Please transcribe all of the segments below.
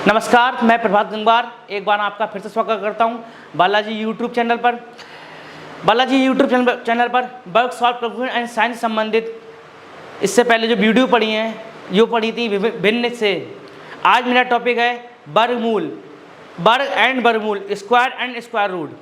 नमस्कार, मैं प्रभात गंगवार एक बार आपका फिर से स्वागत करता हूं बालाजी यूट्यूब चैनल पर। बालाजी यूट्यूब चैनल पर work solve calculation and science संबंधित इससे पहले जो वीडियो पढ़ी हैं जो पढ़ी थी भिन्न से। आज मेरा टॉपिक है वर्गमूल, वर्ग एंड वर्गमूल, square and square root.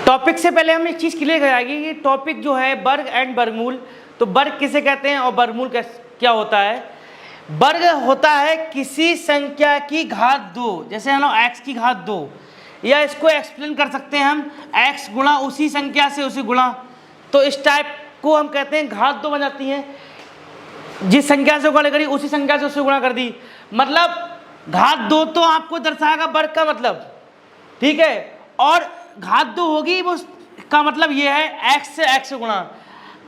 Topic से पहले हम एक चीज़ क्लियर कर जाएगी कि टॉपिक जो है वर्ग एंड वर्गमूल, तो वर्ग किसे कहते हैं और वर्गमूल क्या होता है। वर्ग होता है किसी संख्या की घात दो, जैसे हम लोग x की घात दो, या इसको एक्सप्लेन कर सकते हैं हम x गुणा उसी संख्या से उसी गुणा, तो इस टाइप को हम कहते हैं घात दो बन जाती है। जिस संख्या से गुणा करी उसी संख्या से उसे गुणा कर दी, मतलब घात दो तो आपको दर्शाएगा वर्ग का मतलब, ठीक है। और घात दो होगी वो का मतलब ये है x से x से गुणा।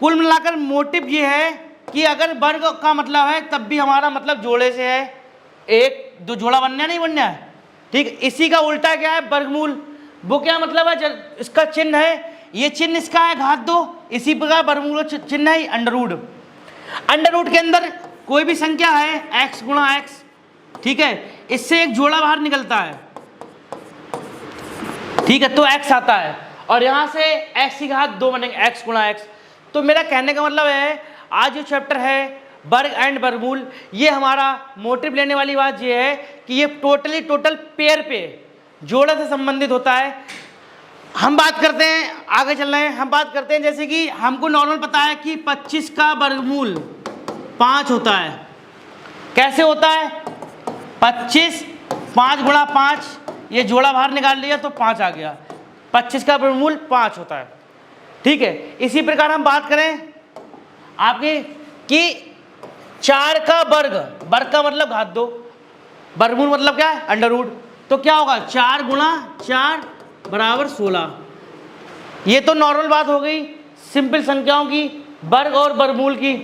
कुल मिलाकर मोटिव ये है कि अगर वर्ग का मतलब है तब भी हमारा मतलब जोड़े से है, एक दो जोड़ा बनना नहीं बनना है, ठीक। इसी का उल्टा क्या है वर्गमूल, वो क्या मतलब है, इसका चिन्ह है, ये चिन्ह इसका है घात दो, इसी प्रकार वर्गमूल का चिन्ह है अंडर रूट। अंडर रूट के अंदर कोई भी संख्या है x गुणा x, ठीक है, इससे एक जोड़ा बाहर निकलता है, ठीक है, तो x आता है और यहाँ से x की घात दो बनेंगे x गुणा x। तो मेरा कहने का मतलब है आज जो चैप्टर है वर्ग एंड वर्गमूल, ये हमारा मोटिव लेने वाली बात ये है कि ये टोटल पेयर पे जोड़ा से संबंधित होता है। हम बात करते हैं, आगे चल रहे हैं, हम बात करते हैं जैसे कि हमको नॉर्मल पता है कि 25 का वर्गमूल 5 होता है। कैसे होता है, 25 5 गुणा 5, ये जोड़ा बाहर निकाल लिया तो 5 आ गया, 25 का वर्गमूल 5 होता है, ठीक है। इसी प्रकार हम बात करें आपके कि 4 का वर्ग, वर्ग का मतलब घात दो, वर्गमूल मतलब क्या है अंडर रूट, तो क्या होगा 4 गुणा 4 बराबर 16। ये तो नॉर्मल बात हो गई सिंपल संख्याओं की, वर्ग और वर्गमूल की,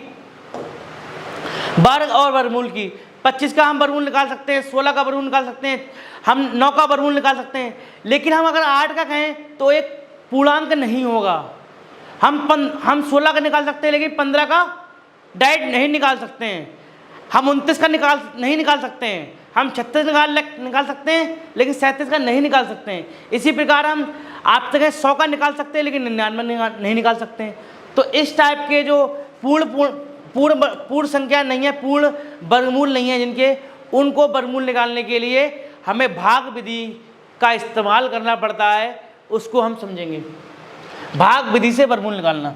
वर्ग और वर्गमूल की। 25 का हम वर्गमूल निकाल सकते हैं, 16 का वर्गमूल निकाल सकते हैं, हम 9 का वर्गमूल निकाल सकते हैं, लेकिन हम अगर 8 का कहें तो एक पूर्णांक नहीं होगा। हम 16 का निकाल सकते हैं लेकिन 15 का डायरेक्ट नहीं निकाल सकते हैं, हम 29 का नहीं निकाल सकते हैं, हम 36 निकाल सकते हैं लेकिन 37 का नहीं निकाल सकते हैं। इसी प्रकार हम आप तक 100 का निकाल सकते हैं लेकिन 99 नहीं निकाल सकते हैं। तो इस टाइप के जो पूर्ण संख्या नहीं है, पूर्ण वर्गमूल नहीं है जिनके, उनको वर्गमूल निकालने के लिए हमें भाग विधि का इस्तेमाल करना पड़ता है, उसको हम समझेंगे। भाग विधि से वर्गमूल निकालना।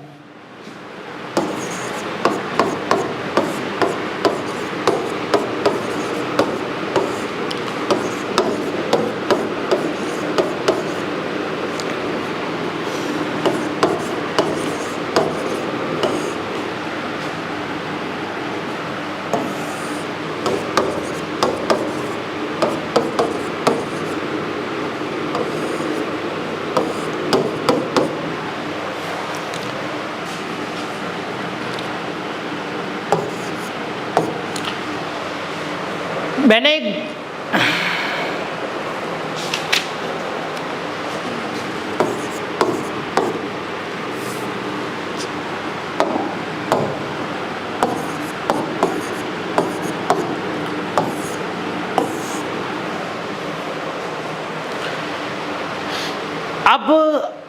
मैंने अब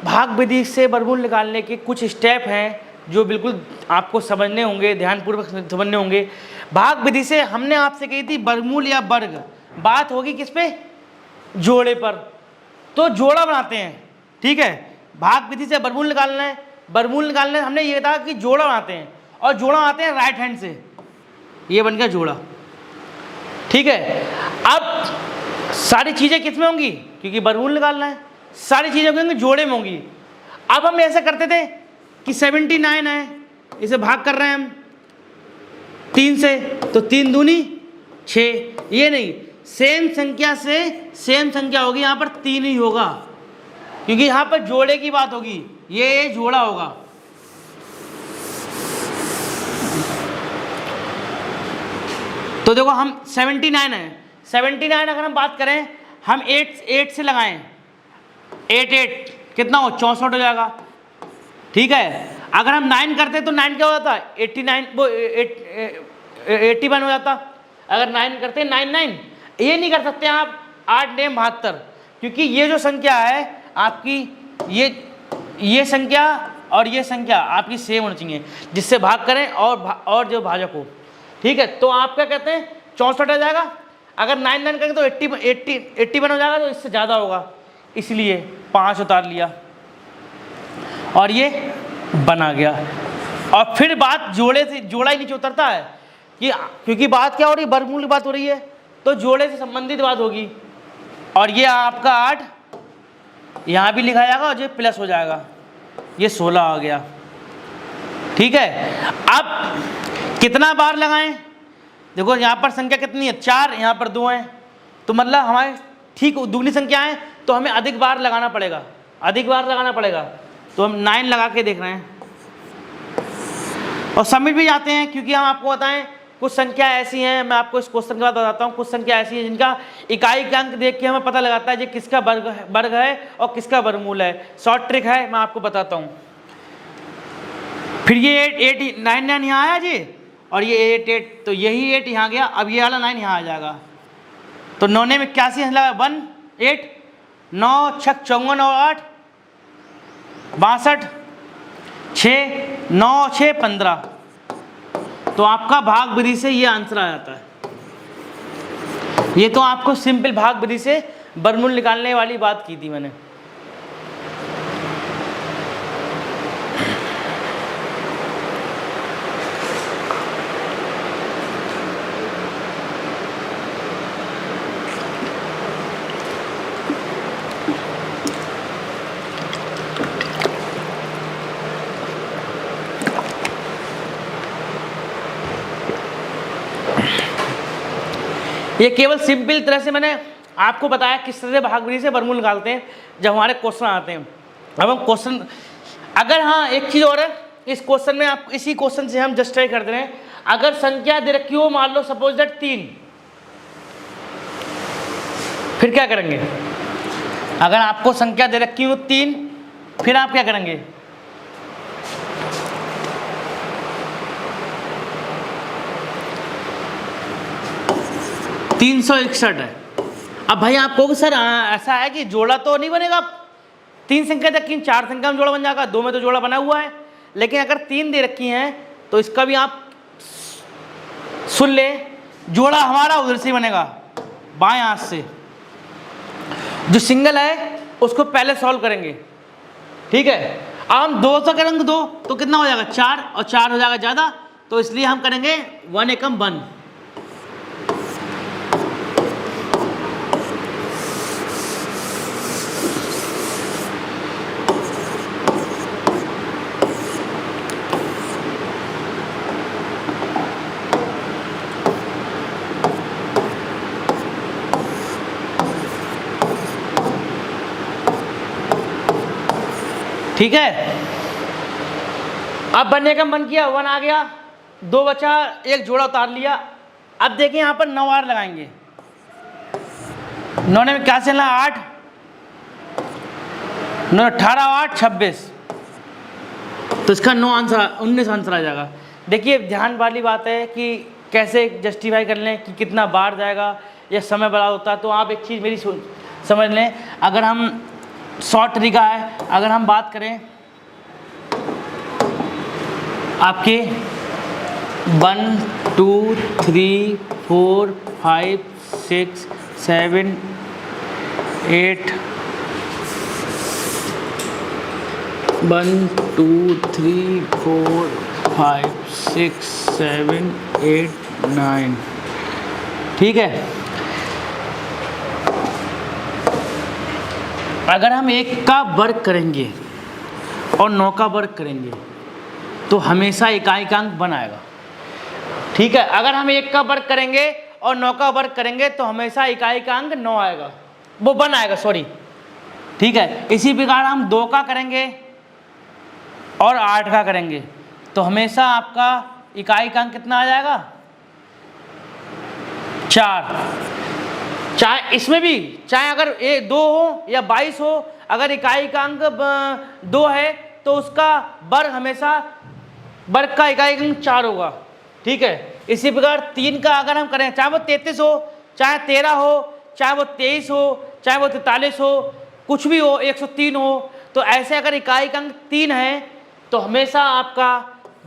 भाग विधि से वर्गमूल निकालने के कुछ स्टेप हैं जो बिल्कुल आपको समझने होंगे, ध्यानपूर्वक समझने होंगे। भाग विधि से हमने आपसे कही थी वर्गमूल या वर्ग, बात होगी किस पे, जोड़े पर, तो जोड़ा बनाते हैं, ठीक है। भाग विधि से वर्गमूल निकालना है, वर्गमूल निकालने हमने ये कहा कि जोड़ा बनाते हैं, और जोड़ा बनाते हैं राइट हैंड से, ये बन गया जोड़ा, ठीक है। अब सारी चीज़ें किस में होंगी, क्योंकि वर्गमूल निकालना है, सारी चीज़ें होंगी जोड़े में होंगी। अब हम ऐसे करते थे कि 79 है, इसे भाग कर रहे हैं हम 3 से, तो 3 दूनी 6, ये नहीं, सेम संख्या से सेम संख्या होगी, यहाँ पर 3 ही होगा, क्योंकि यहाँ पर जोड़े की बात होगी, ये जोड़ा होगा। तो देखो हम 79 है, 79 अगर हम बात करें, हम 8 से लगाएं, 8 कितना हो, 64 हो जाएगा। ठीक है, अगर हम 9 करते तो 9 क्या हो जाता, 89, वो 81 हो जाता। अगर 9 करते 9, ये नहीं कर सकते आप 8 9 72, क्योंकि ये जो संख्या है आपकी, ये संख्या और ये संख्या आपकी सेम होनी चाहिए, जिससे भाग करें और जो भाजक हो। ठीक है, तो आप क्या कहते हैं, 64 आ जाएगा। अगर 9 करेंगे तो 81 हो जाएगा, तो इससे ज़्यादा होगा, इसलिए 5 उतार लिया और ये बना गया। और फिर बात जोड़े से, जोड़ा ही नीचे उतरता है कि, क्योंकि बात क्या हो रही है, वर्गमूल की बात हो रही है, तो जोड़े से संबंधित बात होगी। और ये आपका 8 यहाँ भी लिखा जाएगा और ये प्लस हो जाएगा, ये 16 आ गया। ठीक है, अब कितना बार लगाएं, देखो यहाँ पर संख्या कितनी है, 4, यहाँ पर 2 है, तो मतलब हमारे ठीक दुगनी संख्या है, तो हमें अधिक बार लगाना पड़ेगा, अधिक बार लगाना पड़ेगा। तो हम 9 लगा के देख रहे हैं और सबमिट भी जाते हैं, क्योंकि हम आपको बताएं कुछ संख्या ऐसी हैं, मैं आपको इस क्वेश्चन के बाद बताता हूँ, कुछ संख्या ऐसी है जिनका इकाई के अंक देख के हमें पता लगाता है ये किसका वर्ग है और किसका वर्गमूल है। शॉर्ट ट्रिक है, मैं आपको बताता हूँ। फिर ये 9 यहाँ आया जी, और ये 8, तो यही 8 यहाँ गया, अब ये वाला 9 यहाँ आ जाएगा, तो 9 में 81 लगा, 1 8 9 6 54 और 8 62 6 9 6 15, तो आपका भाग विधि से ये आंसर आ जाता है। ये तो आपको सिंपल भाग विधि से वर्गमूल निकालने वाली बात की थी मैंने। ये केवल सिंपल तरह से मैंने आपको बताया किस तरह से भाग विधि से वर्गमूल निकालते हैं जब हमारे क्वेश्चन आते हैं। अब हम क्वेश्चन, अगर हाँ एक चीज़ और है, इस क्वेश्चन में आप इसी क्वेश्चन से हम जस्ट ट्राई करते हैं, अगर संख्या दे रखी हो, मान लो सपोज दैट 3, फिर क्या करेंगे? अगर आपको संख्या दे रखी हो 3, फिर आप क्या करेंगे? $361 है। अब भाई आप कहोगे सर ऐसा है कि जोड़ा तो नहीं बनेगा, 3 संख्या रखी, 4 संख्या में जोड़ा बन जाएगा, 2 में तो जोड़ा बना हुआ है, लेकिन अगर 3 दे रखी हैं तो इसका भी आप सुन ले, जोड़ा हमारा उधर से बनेगा, बाएं हाथ से। जो सिंगल है उसको पहले सॉल्व करेंगे, ठीक है। अब हम 2 से करेंगे 2 तो कितना हो जाएगा? 4, और 4 हो जाएगा ज़्यादा, तो इसलिए हम करेंगे 1 एकम 1। ठीक है, अब बनने का मन किया, 1 आ गया, 2 बचा, एक जोड़ा उतार लिया। अब देखिए यहाँ पर 9 बार लगाएंगे, 9 में क्या चलना? 8 9 18 8 26, तो इसका 19 आंसर आ जाएगा। देखिए ध्यान वाली बात है कि कैसे जस्टिफाई कर लें कि कितना बार जाएगा या समय बड़ा होता है। तो आप एक चीज़ मेरी समझ लें, अगर हम शॉर्ट तरीका है, अगर हम बात करें आपके 1 2 3 4 5 6 7 8 1 2 3 4 5 6 7 8 9, ठीक है। अगर हम 1 का वर्ग करेंगे और 9 का वर्ग करेंगे तो हमेशा इकाई का अंक 1 आएगा, ठीक है। अगर हम 1 का वर्ग करेंगे और 9 का वर्ग करेंगे तो हमेशा इकाई का अंक 9 आएगा, वो 1 आएगा, सॉरी, ठीक है। इसी प्रकार हम 2 का करेंगे और 8 का करेंगे तो हमेशा आपका इकाई का अंक कितना आ जाएगा, 4। चाहे इसमें भी, चाहे अगर 2 हो या 22 हो, अगर इकाई का अंक 2 है तो उसका वर्ग हमेशा वर्ग का इकाई का अंक 4 होगा, ठीक है। इसी प्रकार 3 का अगर हम करें, चाहे वो 33 हो, चाहे 13 हो, चाहे वो 23 हो, चाहे वो 43 हो, कुछ भी हो, 103 हो, तो ऐसे अगर इकाई का अंक 3 है तो हमेशा आपका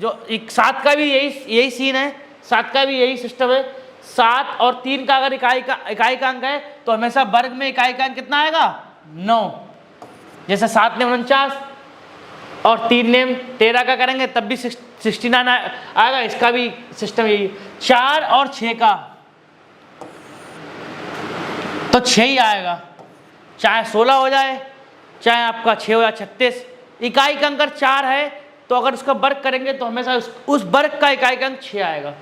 जो 7 का भी यही सीन है, 7 का भी यही सिस्टम है। 7 और 3 का अगर इकाई का अंक है तो हमेशा वर्ग में इकाई का अंक कितना आएगा, 9। जैसे 7 ने 49 और 3 ने 13 का करेंगे तब भी 69 आएगा, इसका भी सिस्टम यही। 4 और 6 का तो 6 ही आएगा, चाहे 16 हो जाए, चाहे आपका 6 हो जाए 36, इकाई का अंक 4 है तो अगर उसका वर्ग करेंगे तो हमेशा उस वर्ग का इकाई का अंक 6 आएगा।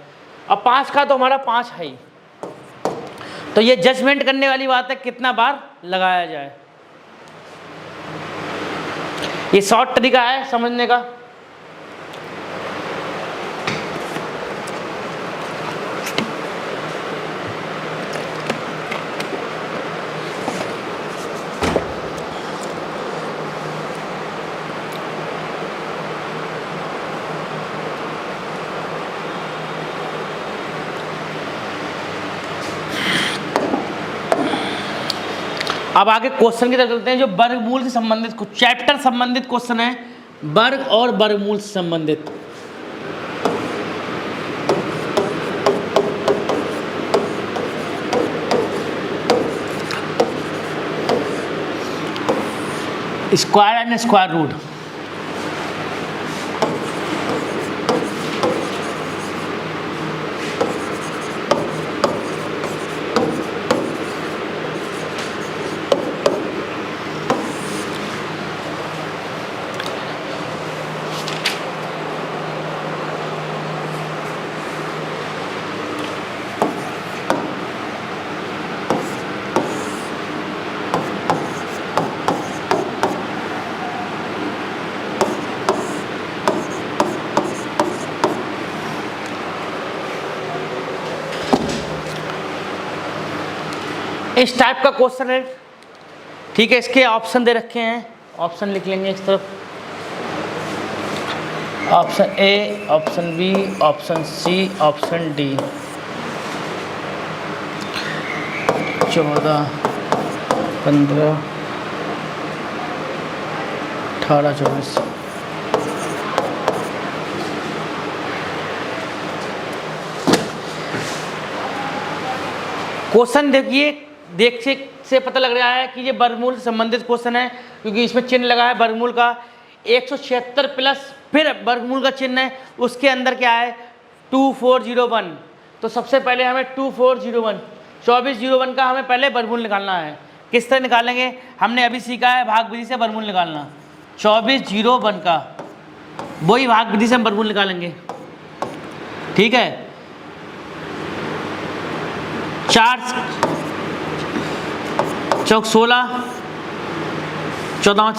अब 5 का तो हमारा 5 है ही। तो ये जजमेंट करने वाली बात है कितना बार लगाया जाए, ये शॉर्ट तरीका है समझने का। अब आगे क्वेश्चन की तरफ चलते हैं, जो वर्गमूल से संबंधित कुछ चैप्टर संबंधित क्वेश्चन है, वर्ग और वर्गमूल से संबंधित। Square and square root. इस टाइप का क्वेश्चन है, ठीक है। इसके ऑप्शन दे रखे हैं, ऑप्शन लिख लेंगे इस तरफ, option A, option B, option C, option D. 14, 15, 18, 24। Question देखिए, देखने से पता लग रहा है कि ये वर्गमूल से संबंधित क्वेश्चन है, क्योंकि इसमें चिन्ह लगा है वर्गमूल का। 176 प्लस फिर वर्गमूल का चिन्ह है, उसके अंदर क्या है 2401। तो सबसे पहले हमें 2401 2401 का हमें पहले वर्गमूल निकालना है। किस तरह निकालेंगे, हमने अभी सीखा है भाग विधि से वर्गमूल निकालना। 2401 का वही भाग विधि से हम वर्गमूल निकालेंगे, ठीक है। 4 चौक 16, 14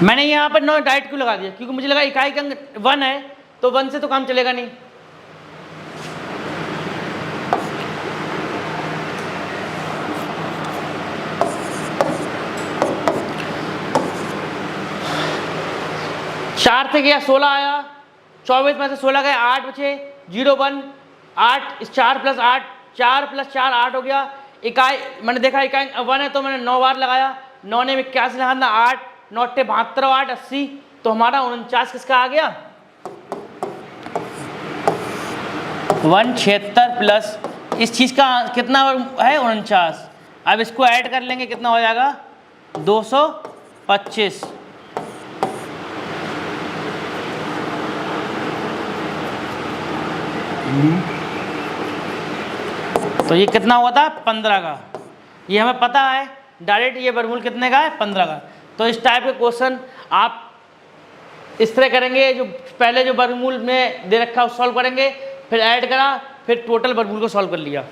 मैंने यहाँ पर 9 डाइट क्यों लगा दिया, क्योंकि मुझे लगा इकाई का अंक 1 है तो 1 से तो काम चलेगा नहीं। चार से गया 16 आया, 24 में से 16 गए 8 बचे, 01 8 इस 4 प्लस 8 4 प्लस 4 8 हो गया। इकाई मैंने देखा इकाई 1 है तो मैंने 9 बार लगाया, 9 ने 81 लगाना, 8 9 72 8 80, तो हमारा 49 किसका आ गया 176 प्लस इस चीज़ का कितना है 49। अब इसको ऐड कर लेंगे, कितना हो जाएगा 225। तो ये कितना हुआ था 15 का। ये हमें पता है डायरेक्ट, ये वर्गमूल कितने का है 15 का। तो इस टाइप के क्वेश्चन आप इस तरह करेंगे, जो पहले जो वर्गमूल में दे रखा है सॉल्व करेंगे, फिर ऐड करा, फिर टोटल वर्गमूल को सॉल्व कर लिया।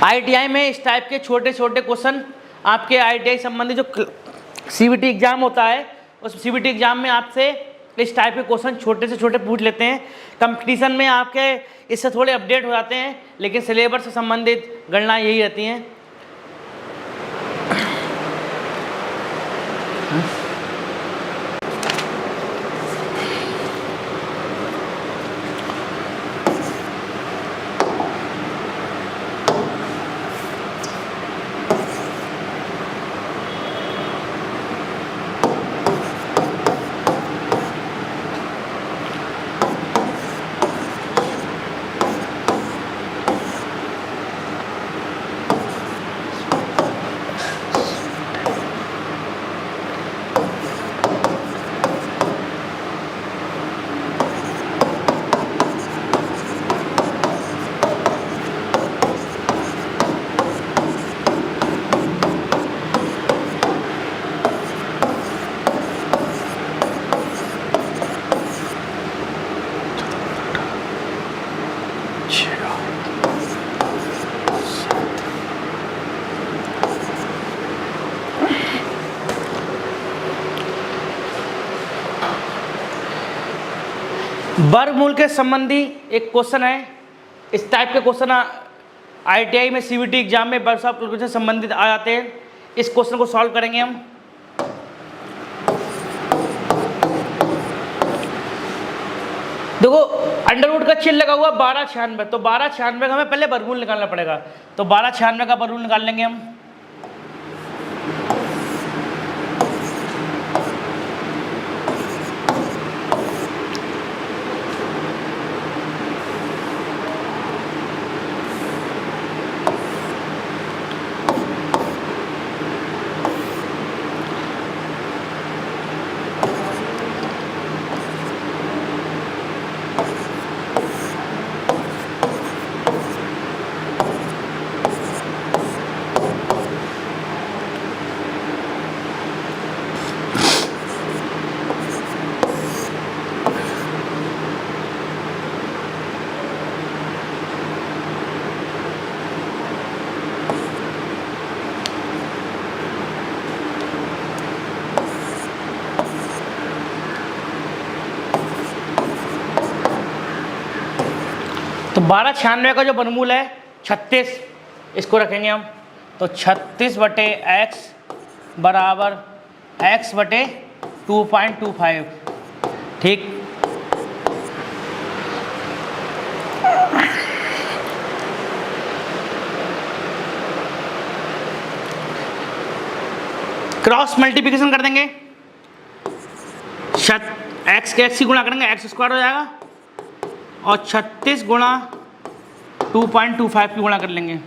IITI में इस टाइप के छोटे छोटे क्वेश्चन आपके IITI संबंधी जो CBT एग्जाम होता है, उस CBT एग्जाम में आपसे इस टाइप के क्वेश्चन छोटे से छोटे पूछ लेते हैं। कंपटीशन में आपके इससे थोड़े अपडेट हो जाते हैं, लेकिन सिलेबस से संबंधित गणना यही रहती हैं। वर्गमूल के संबंधी एक क्वेश्चन है। इस टाइप के क्वेश्चन IITI में CBT एग्जाम में वर्ग ऑफ कैलकुलेशन से संबंधित आ जाते हैं। इस क्वेश्चन को सॉल्व करेंगे हम। देखो अंडर रूट का चिन्ह लगा हुआ 1296, तो 1296 का हमें पहले वर्गमूल निकालना पड़ेगा। तो 1296 का वर्गमूल निकाल लेंगे हम। तो 1296 का जो वर्गमूल है 36, इसको रखेंगे हम। तो 36 बटे x बराबर x बटे 2.25, ठीक। क्रॉस मल्टीप्लिकेशन कर देंगे, x के x की गुणा करेंगे, x स्क्वायर हो जाएगा, और 36 गुणा 2.25 की गुणा कर लेंगे।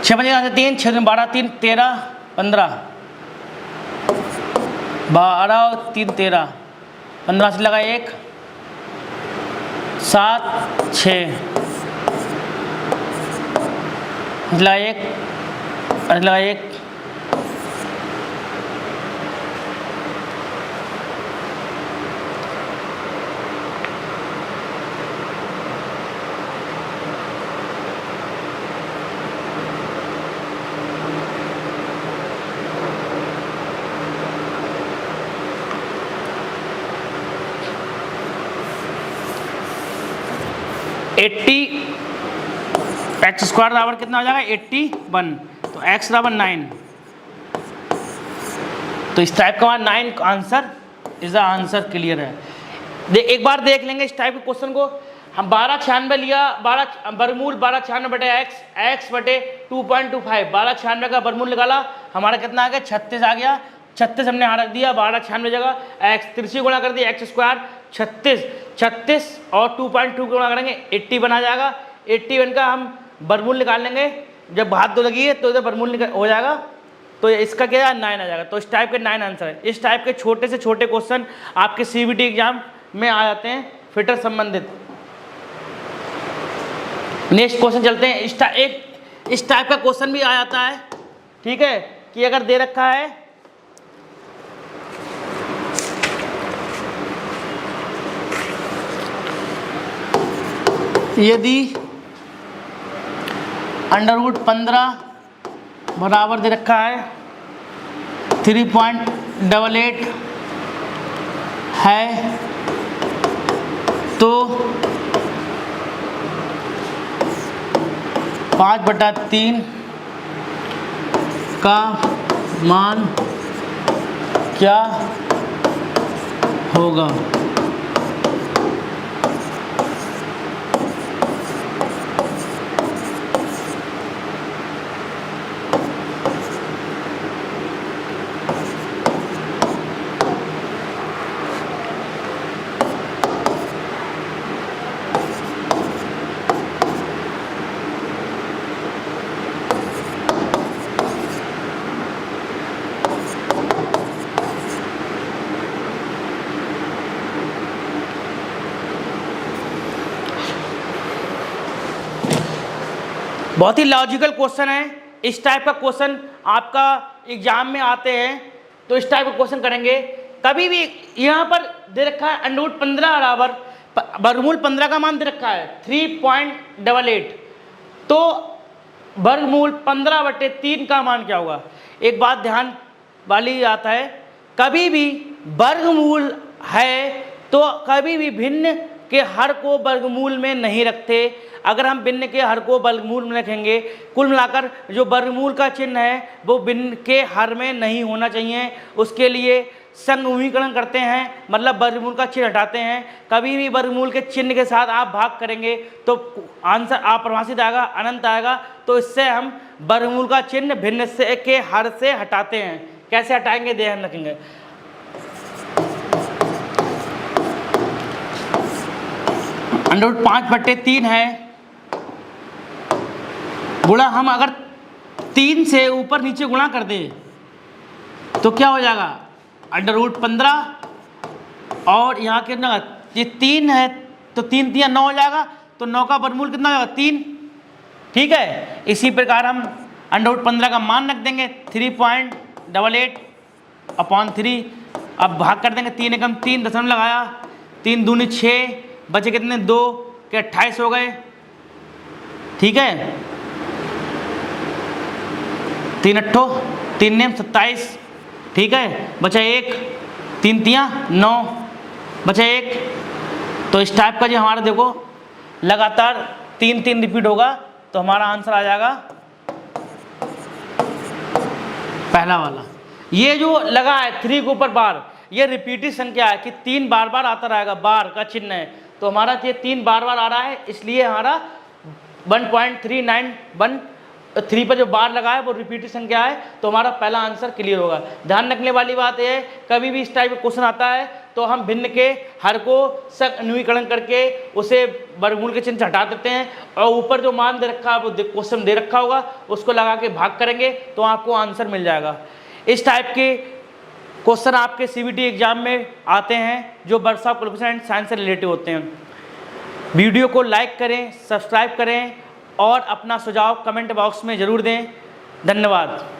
छः बजे 3, 6 12 3 13 15, 12 3 13, 15 से लगा 1 7 6 लगा 1 लगा 1, x स्क्वायर बराबर कितना हो जाएगा 81, तो x बराबर 9। तो इस टाइप का 9 answer is the answer, clear है। एक बार देख लेंगे इस टाइप के क्वेश्चन को। हम 1296 लिया, 12 वर्गमूल 1296 बटे x बटे 2.25, 1296 का वर्गमूल निकाला, हमारा कितना आ गया 36 आ गया। 36 हमने यहाँ रख दिया, 12 96 जगह एक्स 3 गुणा कर दिया, एक्स स्क्वायर 36 और 2.2 गुणा करेंगे 81 आ जाएगा। 81 का हम वर्गमूल निकाल लेंगे, जब भाग दो लगी है तो इधर वर्गमूल हो जाएगा, तो इसका क्या है 9 आ जाएगा। तो इस टाइप के 9 आंसर है। इस टाइप के छोटे से छोटे क्वेश्चन आपके CBT एग्जाम में आ जाते हैं फिटर संबंधित। नेक्स्ट क्वेश्चन चलते हैं। इस टाइप का क्वेश्चन भी आ जाता है, ठीक है, कि अगर दे रखा है यदि √15 बराबर दे रखा है 3.88 है, तो 5/3 का मान क्या होगा? बहुत ही लॉजिकल क्वेश्चन है। इस टाइप का क्वेश्चन आपका एग्जाम में आते हैं, तो इस टाइप का क्वेश्चन करेंगे। कभी भी यहाँ पर दे रखा है √15 बराबर वर्गमूल 15 का मान दे रखा है 3.88, तो वर्गमूल 15/3 का मान क्या होगा? एक बात ध्यान वाली आता है, कभी भी वर्गमूल है तो कभी भी भिन्न के हर को वर्गमूल में नहीं रखते। अगर हम भिन्न के हर को वर्गमूल में रखेंगे, कुल मिलाकर जो वर्गमूल का चिन्ह है वो भिन्न के हर में नहीं होना चाहिए। उसके लिए संगुणीकरण करते हैं, मतलब वर्गमूल का चिन्ह हटाते हैं। कभी भी वर्गमूल के चिन्ह के साथ आप भाग करेंगे तो आंसर अपरिभाषित आएगा, अनंत आएगा। तो इससे हम वर्गमूल का चिन्ह भिन्न से के हर से हटाते हैं। कैसे हटाएंगे ध्यान रखेंगे। √5/3 है, गुणा हम अगर 3 से ऊपर नीचे गुणा कर दें तो क्या हो जाएगा? √15 और यहाँ कितना, ये 3 है तो 3 3 9 हो जाएगा, तो 9 का वर्गमूल कितना हो जाएगा? 3, ठीक है। इसी प्रकार हम √15 का मान रख देंगे 3.88/3। अब भाग कर देंगे, 3 एकम 3 दशमलव लगाया, 3 दूनी 6, बचे कितने 2 के 28 हो गए, ठीक है। 3 8 3 9 27, ठीक है, बचा 1, 3 3 9, बचा 1। तो इस टाइप का जो हमारा देखो लगातार 3 3 रिपीट होगा, तो हमारा आंसर आ जाएगा पहला वाला। ये जो लगा है 3 के ऊपर बार, ये रिपीटेड संख्या है कि 3 बार बार आता रहेगा, बार का चिन्ह है, तो हमारा ये 3 बार बार आ रहा है, इसलिए हमारा 1.3913 पर जो बार लगा है वो रिपीटेड संख्या है, तो हमारा पहला आंसर क्लियर होगा। ध्यान रखने वाली बात यह है, कभी भी इस टाइप का क्वेश्चन आता है तो हम भिन्न के हर को संगुणीकरण करके उसे वर्गमूल के चिन्ह हटा देते हैं, और ऊपर जो मान दे रखा है वो क्वेश्चन दे रखा होगा, उसको लगा के भाग करेंगे तो आपको आंसर मिल जाएगा। इस टाइप के क्वेश्चन आपके CBT एग्जाम में आते हैं जो वर्ष ऑफ कैलकुलेशन एंड साइंस से रिलेटेड होते हैं। वीडियो को लाइक करें, सब्सक्राइब करें और अपना सुझाव कमेंट बॉक्स में ज़रूर दें। धन्यवाद।